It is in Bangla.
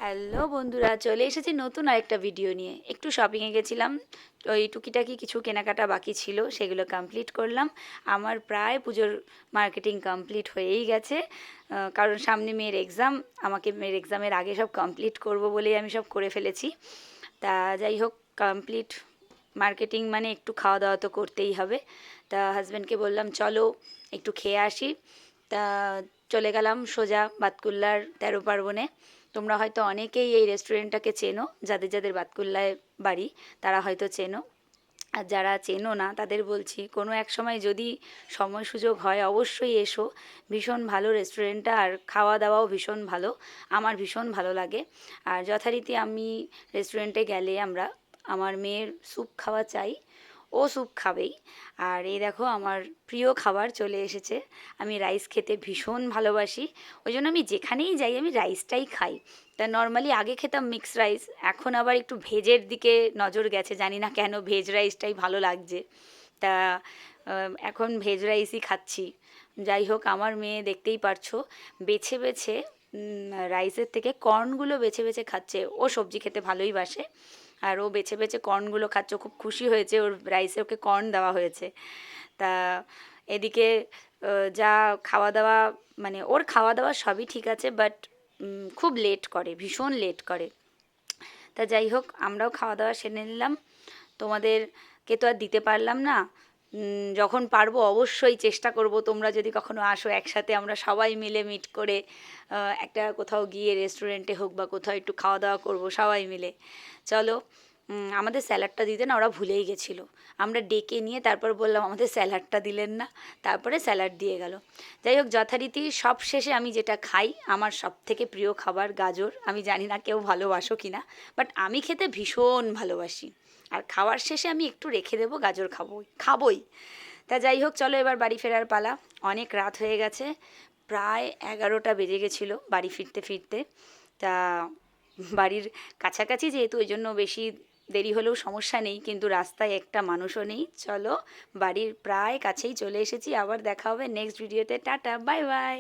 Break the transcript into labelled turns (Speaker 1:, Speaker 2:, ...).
Speaker 1: হ্যালো বন্ধুরা, চলে এসেছি নতুন আরেকটা ভিডিও নিয়ে। একটু শপিংয়ে গেছিলাম, ওই টুকিটাকি কিছু কেনাকাটা বাকি ছিল, সেগুলো কমপ্লিট করলাম। আমার প্রায় পুজোর মার্কেটিং কমপ্লিট হয়েই গেছে, কারণ সামনে মেয়ের এক্সাম। আমাকে মেয়ের এক্সামের আগে সব কমপ্লিট করব বলেই আমি সব করে ফেলেছি। তা যাই হোক, কমপ্লিট মার্কেটিং মানে একটু খাওয়া দাওয়া তো করতেই হবে। তা হাজব্যান্ডকে বললাম চলো একটু খেয়ে আসি। তা চলে গেলাম সোজা বাতকুল্লার ১৩ পার্বণে। তোমরা হয়তো অনেকেই এই রেস্টুরেন্টটাকে চেনো, যাদের যাদের বাতকুল্লায় বাড়ি তারা হয়তো চেনো। আর যারা চেনো না তাদের বলছি, কোনো এক সময় যদি সময় সুযোগ হয় অবশ্যই এসো। ভীষণ ভালো রেস্টুরেন্টটা, আর খাওয়া দাওয়াও ভীষণ ভালো, আমার ভীষণ ভালো লাগে। আর যথারীতি আমি রেস্টুরেন্টে গেলে আমার মেয়ের স্যুপ খাওয়া চাই, ও স্যুপ খাবেই। আর এই দেখো আমার প্রিয় খাবার চলে এসেছে। আমি রাইস খেতে ভীষণ ভালোবাসি, ওই জন্য আমি যেখানেই যাই আমি রাইসটাই খাই। তা নর্মালি আগে খেতাম মিক্স রাইস, এখন আবার একটু ভেজের দিকে নজর গেছে, জানি না কেন ভেজ রাইসটাই ভালো লাগছে। তা এখন ভেজ রাইসই খাচ্ছি। যাই হোক, আমার মেয়ে দেখতেই পারছো বেছে বেছে রাইসের থেকে কর্নগুলো বেছে বেছে খাচ্ছে। ও সবজি খেতে ভালোই বাসে, আর ও বেছে বেছে কর্নগুলো খাচ্ছে। ও খুব খুশি হয়েছে, ওর রাইসে ওকে কর্ন দেওয়া হয়েছে। তা এদিকে যা খাওয়া দাওয়া, মানে ওর খাওয়া দাওয়া সবই ঠিক আছে, বাট খুব লেট করে, ভীষণ লেট করে। তা যাই হোক, আমরাও খাওয়া দাওয়া সেরে নিলাম। তোমাদেরকে তো আর দিতে পারলাম না। যখন পারবো অবশ্যই চেষ্টা করব, তোমরা যদি কখনো আসো একসাথে আমরা সবাই মিলে মিট করে একটা কোথাও গিয়ে রেস্টুরেন্টে হোক বা কোথাও একটু খাওয়া দাওয়া করব সবাই মিলে। চলো। আমাদের স্যালাডটা দিতে না ওরা ভুলেই গেছিলো। আমরা ডেকে নিয়ে তারপর বললাম আমাদের স্যালাডটা দিলেন না, তারপরে স্যালাড দিয়ে গেল। যাই হোক, যথারীতি সব শেষে আমি যেটা খাই, আমার সব থেকে প্রিয় খাবার গাজর। আমি জানি না কেউ ভালোবাসো কি না, বাট আমি খেতে ভীষণ ভালোবাসি। আর খাওয়ার শেষে আমি একটু রেখে দেবো, গাজর খাবোই খাবোই। তা যাই হোক, চলো এবার বাড়ি ফেরার পালা। অনেক রাত হয়ে গেছে, প্রায় ১১টা বেজে গেছিলো বাড়ি ফিরতে ফিরতে। তা বাড়ির কাছাকাছি যেহেতু, ওই জন্য বেশি দেরি হলেও সমস্যা নেই, কিন্তু রাস্তায় একটা মানুষও নেই। চলো, বাড়ির প্রায় কাছেই চলে এসেছি। আবার দেখা হবে নেক্সট ভিডিওতে। Tata, bye bye.